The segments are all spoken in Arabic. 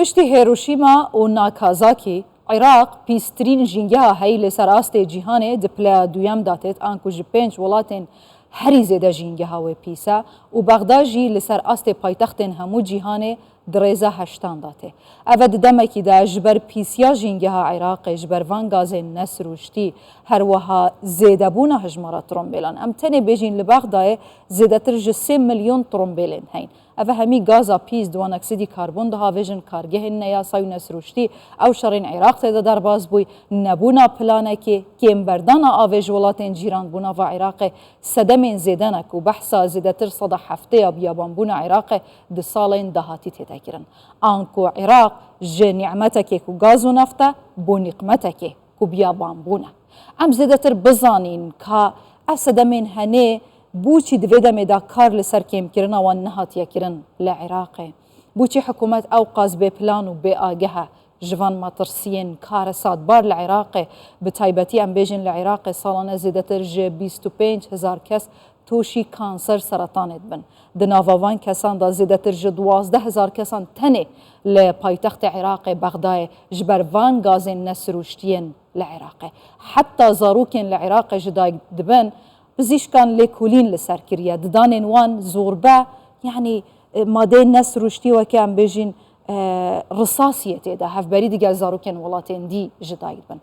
پشتی هیروشیما و ناکازاکی عراق پیسترین جنگها هی لسر آست جیهانه دپلا دویم داتت آنکو جی 5 ولاتن هری زیده جنگها و پیسا و بغداد جی لسر آست پایتختن همو جیهانه دريزا هشتان داته أفد دمكي دا جبر بيسيا جينجها عراق جبر فان غازي نسر وشتي هروها زيدا بونا هجمرة ترومبيلان أم تاني بيجين لبغداد زيدا ترج 3 مليون ترومبيلين هين أفا همي غازا بيس دوان أكسيدي كربون دها فيجن كارجه النيا سايو نسر وشتي أو شرين عراق تيدا درباز بوي نبونا بلانكي كيم بردانا آفيج ولاتين جيران بونا و عراق سدمين زيدانك وبحثا زيدا ترصد حفتيا بيابان بونا عراق دي سالين دهاتي تذكرن آنكو عراق جه نعمتك و غاز و نفته بو نقمتك و بيابان بونا ام زيدتر بزانين كا اسدمين هنه بوچی دویده میدا کار لسر کم کرنا و نهاتیا کرن لعراق بوچی حکومت او قاز به پلان و به آگه جوان مطرسین کار سادبار لعراق بتایبتی ام بیجن لعراق سالانه زیدتر جه 25,000 کس توشی کانسر سرطانت بن دناوان کسان دا زیدتر جه 12,000 کسان تنه لپایتخت عراق بغداد جبر وان گازن نسروشتین لعراق حتی زاروکن لعراق جدای دبن بزيش كان ليكولين لسركريا ددانين وان زوربا يعني ماده نسر وشتي وكان بيجين رصاصية دا هف بريد قال زاروكين ولاتين دي جدايبن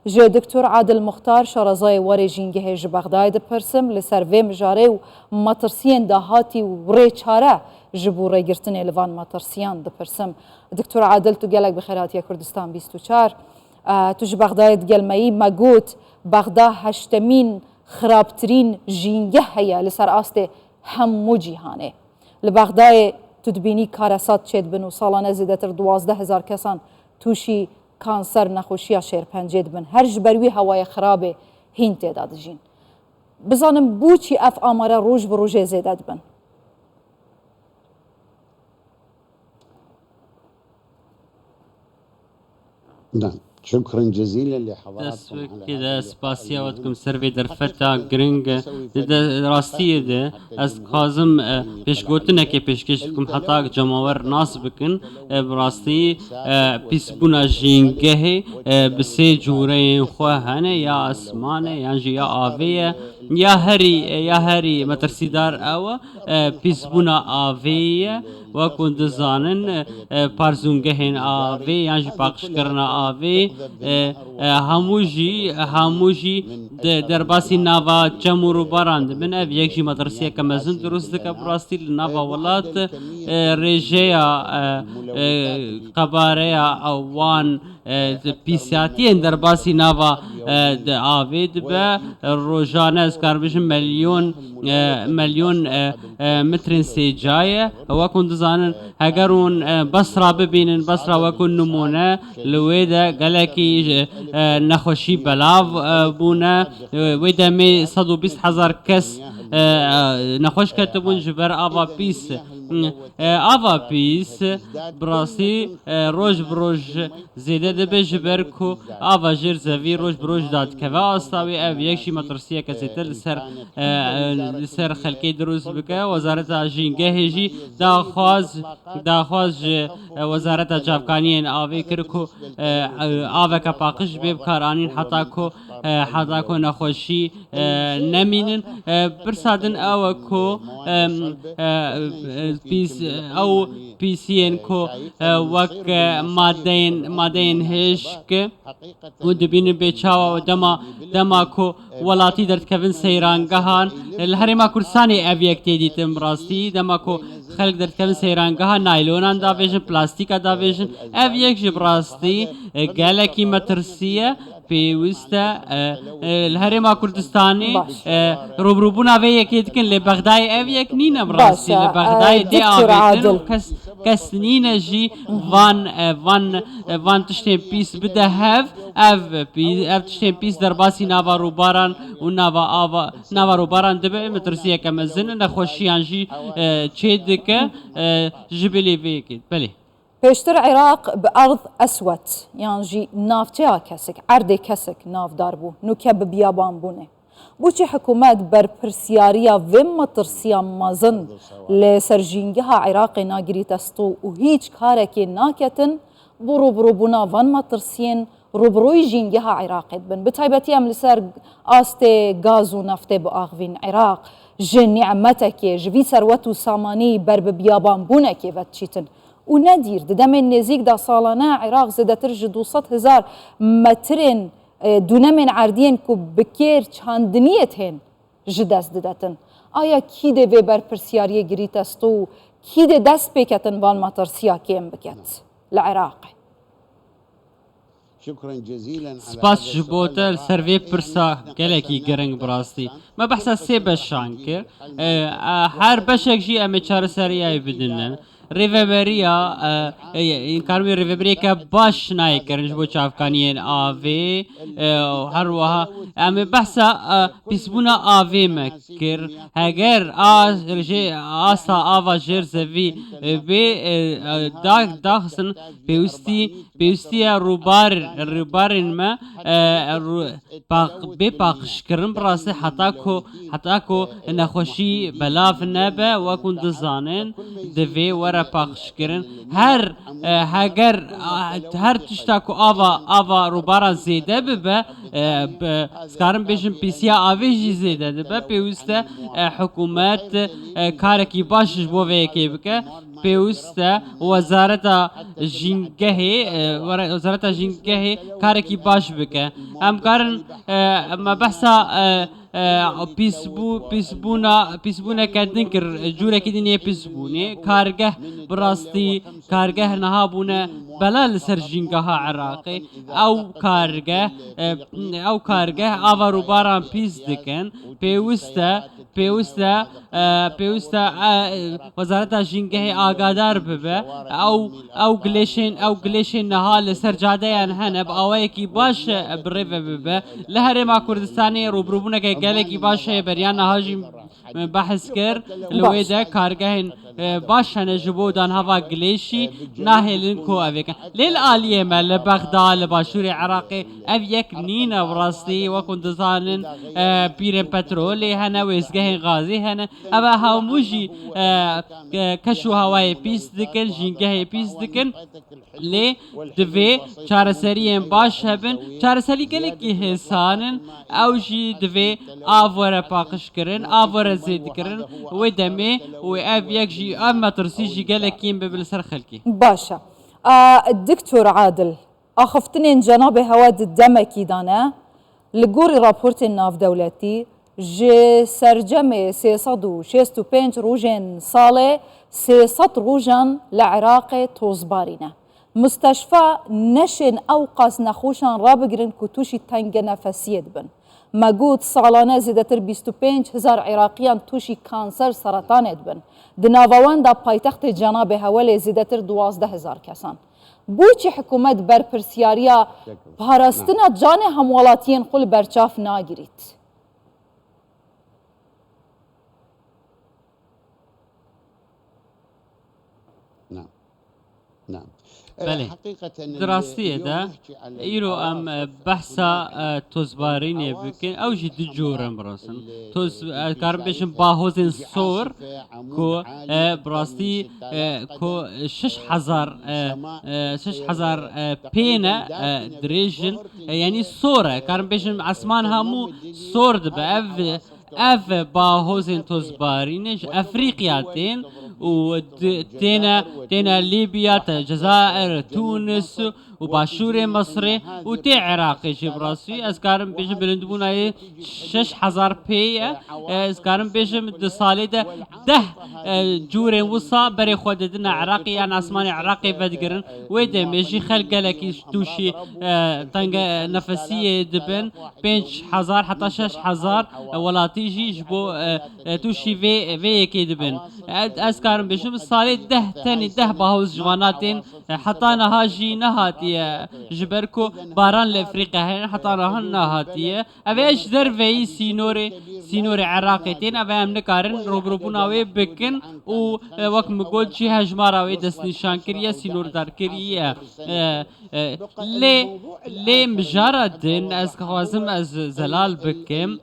جا دكتور عادل مختار شرزاي وري جينجه ج بغداد برسم لسرفي مجاري ومطرسيان دا هاتي وري چاره جبو ري گرتني لوان مطرسيان دا برسم دكتور عادل تو قالك بخيرات يا كردستان 24 تو ج بغداد قال ماي ماغوت بغداد هشتمين خرابترين جينجه هيا لسر آسته همو جيهانه لبغداد تدبيني كارسات شد بن و سالانه زيدتر 12,000 كسان توشي كانسر نخوشيا شير پنجد بن هر جبروي هواي خرابه هين تعداد جين بزانم بوچي اف آماره روج بروج زيدت بن نعم شكرا جزيلا لحضراتكم كده سباسيا واتكم سيرفي درفتا جرينج راستي ده از قازم پیش گوتنه که پیشکشکم حتی جماور ناس بکن براستي پیس بونا جینگه بسه جوره خواه هنه یا اسمانه یعنی یا آویه یا هری مترسیدار او پیس بونا آویه وكون دزانن پارزونگهن آوی یعنی پاکش کرنا آوی هموجی در باسی نوا جمهور باراند من اف یکجی مدرسه کمزن درست که براستی نوا ولات رجیا قباره اوان پیساتی در باسی نوا آوید به روزانه از کاربش میلیون متر سیجایه وکن دزانن اگر اون بصره ببینن بصره وکن نمونه لویده گلکی نخوشی بلاو بونه ویده می 120,000 کس نخوش کتبون جبر آوا پیس براسی روز بروز زیده دبه جبر کو آوا جر زوی روز بروز داد که و آستاوی او یکشی مطرسیه کسی تر لسر خلقی دروز بکه وزارت جینگه هجی داخواز وزارت جابکانی آوی کرکو آوه که پاقش بیب کارانین حتا کو نخوشی نمینن برسادن او کو او پیسین کو وک مادین هشک و دبین بیچاوا و دما کو ولاتی درد کفن سیرانگهان الهرما کرسانی اویک تیدیتم براستی دما کو خلق درد کفن سیرانگهان نایلونان داویجن پلاستیکا داویجن اویک جبراستی گلکی مترسیه پیوسته الهرما کردستانی روبروبونا وی یکیت کن لبغداد او یک نینه براستی لبغداد دی آبیدن کس نینه جی وان تشتین پیس بده هف اف تشتین پیس در باسی ناوارو باران و ناوارو باران دبه مترسیه کمزن نخوشیان جی چه دکه جبلی وی یکیت بله پیشتر عراق بأرض أسود يعني جي نافتيا كسك عردي كسك ناف داربو نوكب بيابان بونه بوچی حکومت بر پرسیاریا و مترسیا مازن لسرجینگها عراق ناگریت استو و هیچ کارکی ناکتن برو بونا وان ما ترسين روبروي جينجها عراق بن بتايبتي ام لسر آستي غاز و نفت بآغوين عراق جن نعمتك جوی ثروت و سامانی بر بیابان بونه که وتشیتن و ندیر ددم نزیک دا سالانه عراق زدتر ج 200,000 مترن دونمن عردین کو بکیر چاندنیت هن جدست ددتن آیا کی ده و بر پرسیاری گریت استو کی ده دست بکتن وان ماترسیا کیم بکت لعراق شكرا جزيلا سپاس جبوتل سروی پرسا گلکی گرنگ براستی ما بحثا سه بشان کر هر بشک جی امی چار سریعی بدنن ریوبریا این کارمی ریوبریا که باش نای کرنج بو چافکانیین آوی هر وها امی بحثا پیسبونا آوی مکر هگر آسا آوا جر زوی به داخسن پیوستی روبارین ما بپاقش کرن براسي حتى كو نخوشي بلاف نبا وكون دزانن دفي ورا باقش کرن هر تشتاكو آوا روبارا زيده ببا سكارن بيشن بيسيا آويجي زيده ببا بيوسته حكومات كاركي باشش بو ويكي بكا بيوسته وزارة جنگه كاركي باش بكا ام كارن ما بحثا پیسبونا کردنکر جوره کی دنیا پیسبونه کارگه براستی کارگه نهابونه بلال سرجینگاه عراقی او کارگه آوارو باران پیس دکن پیوسته وزارت جنگه آگادار ببه او گلیشن نهال سرجاده هنه با اوه کی باش بریوه ببه لهره ما کردستانی روبروبونه که گلکی باشه بریان هاجی بحث کر لویده کارگه باش نجبو دان هوا گلیشی ناهلن کو اویکن لیل آلیه مل بغداد باشور عراقی او یک نین وراستی و کندزانن پیرن پترولی هنه ویسگه غازی هنه او هموجی کشو هوای پیس دکن جنگه پیس دکن لی دوی چارسرین باش هبن چارسری گلکی حسانن او جی دوی آوار پاقش کرن آوار زید کرن و دمه و او یک جی اما ترسی جی گلکیم ببل سر خلکی باشا الدكتور عادل أخفتني جناب هواد الدمكي دانا لقوري رابورت الناف دولتي جي سرجمي سيصدو شيستو بينج روجين صالي سيصد روجان لعراق توزبارينا مستشفى نشن أوقاس نخوشان رابقرن كتوشي تنگ نفسية بن مجود سالانه زیادتر 25,000 عراقیان توشی کانسر سرطان بن دناوان دا پایتخت جناب هوال زیادتر 12,000 کسان بوچی حکومت بر پرسیاریا پاراستنا جان هموالاتین قل برچاف ناگیرید نعم بله دراستیه ده ایرو ام بحثا توزبارینه بکن او جی دو جورم براسن توز کارم بشن باهوزن سور کو براستی کو 6,000 پینا دریجن یعنی سوره کارم بشن اسمان همو سور دبه اف باهوزن توزبارینش افریقیا تین و تينا ليبيا الجزائر تونس وباشور مصر وتي عراقي جبراسي اسكارم بيش بلندبونا 6,000 بي اسكارم بيش دسالي ده جوري وصا بري خوددنا عراقي يعني اسماني عراقي بدقرن ويدا ميجي خلق لك توشي تنق نفسية دبن 5,000 حتى 6,000 ولا تيجي جبو توشي في كي دبن اسكارم بيش صالي تاني باهوز جواناتين حتى نهاجي نهاتي جبركو باران لافريقيا هين حتى نهان نهاتي اويش درفي سينوري عراقيتين اوام نكارن روبروبوناوي بكن و وقت مقول شي هجماراوي دست نشان كريا سينور دار كريا لي مجردن از خوازم از زلال بكم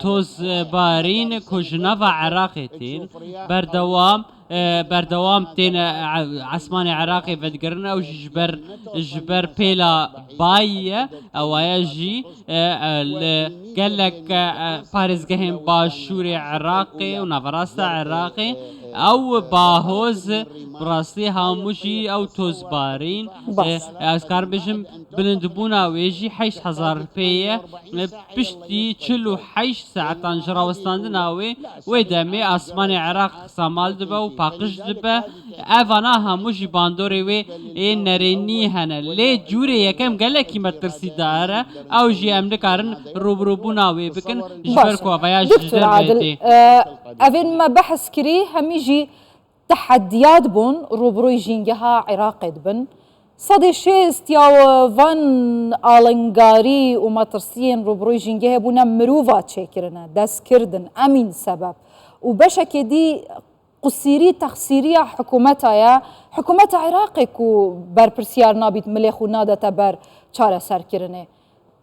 توز بارين كجناف عراقيتين بردوام تين عسماني عراقي بدقرنا و جبر بيلا باية او يجي قال لك بارز جهن باشوري عراقي ونافراستا عراقي او باهوز براسي هاموشي او توزبارين اسكار بجم بلندبونا ويجي 8000 بيه بشتي چلو 8 ساعتان جراوستاندناوي ويدمي اسماني عراق سامال دبا و باقش دبا اوانا هموشي باندوري وي نريني هنا لي جوري يكم قالكي مترسي داره او جي امدكارن روبروبونا وي بكن جبركو فياج دكتور عادل افين ما بحث كري هميجي تحديات بون روبروي جينجها عراقي دبن صدي شيست يا فان آلنگاري وما ترسين روبروي جينجها بونا مروفا تشكرنا داس كردن امين سبب وبشكل دي قصيري تخسيرية حكومتها عراقي كو برپرسيار نابيت مليخ ونادا تبر چارة سر كرنه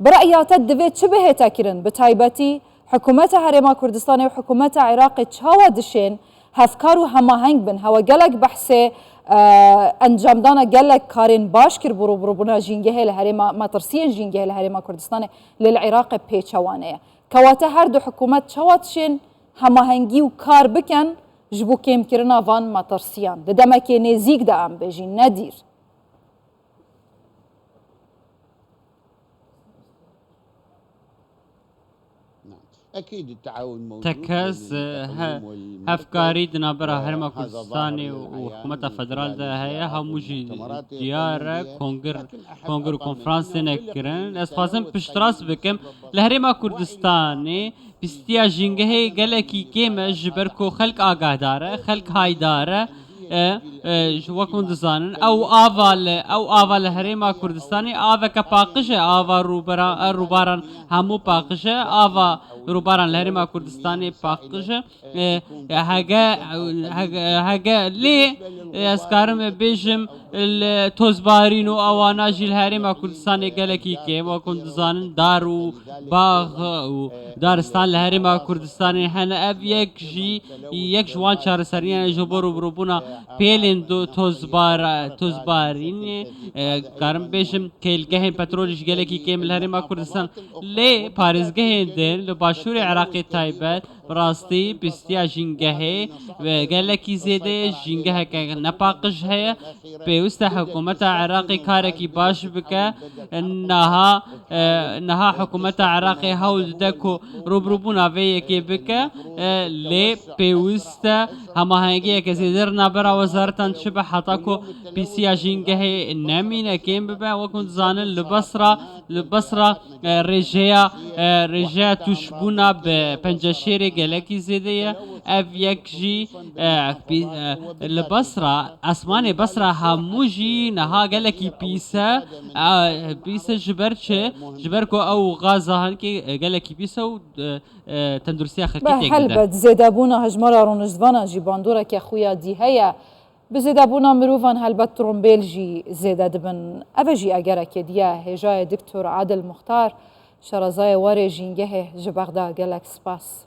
برأياتت دويت شبه تاكرن بتايبتي حكومتها هرما كردستان وحكومتها عراقي تشاوى دشين هفكارو هما هنگ بن هوا قلق بحثي انجام دانا قلق كارين باش كر بروبنا جينجه لهرما ما ترسين جينجه لهرما كردستان للعراق بيتشوانه كواتا هردو حكومت شواتشين هما هنگي وكار بكن جبو كيم كرنا فان ما ترسيان دمكي نزيك دا ام بيجي ندير اكيد التعاون موجود تكاز هفكاري دنابرا هرما كردستاني وحكومة فدرال ده هي هموجي ديارة كونغر كونفرانس نكرن اسفازم پشتراس بكم لهرما كردستاني بستيا جنگه گلکی كيما جبركو خلق آگاه داره خلق هاي داره وكون دزانن او آوال هرما كردستاني آوا كپاقشه آوا روباران همو پاقشه آوا روباران لهرما كردستاني پاقشه هگا لي اسكارم بيجم التوزبارين واوانا جيل هرما كردستاني گلکی كيما وكون دزانن دارو باغ و دارستان لهرما كردستاني هنا اف يك جوان چار سريان جبرو بروبونا پیلین دو توزبارین کارم بیشم کلگه پترولش گله کی کامل هرما کردستان لی پارزگه دن لباشور عراقی تایبت براستی بستیا جنگه و گله کی زیده جنگه که نپاقش هست پیوست حکومت عراقی کار کی باش بکه نها حکومت عراقی هول دکو روبروبونا وی کی بکه لی پیوست هماهنگی که زیدر نبرا وزارتان شبه حتاكو بيسيا جينجه نمينه كيم ببا وكنت زانن لبصرة رجاء تشبونا بپنجشير گلكي زيدية اف يكجي لبصرة اسمان بصرة هموجي نها گلكي بيسا جبركو او غازة هنكي گلكي بيسا و تندرسيا خلقيتك هلبت زيدابونا هجمرا رونجدوانا جي باندورا كي خويا دي هيا بزيدابونا مروفان هلبت ترومبيل جي زيدا دبن أبجي أجرا كديا هجاي دكتور عادل مختار شرزاي واري جينجه جبغدا جالك سباس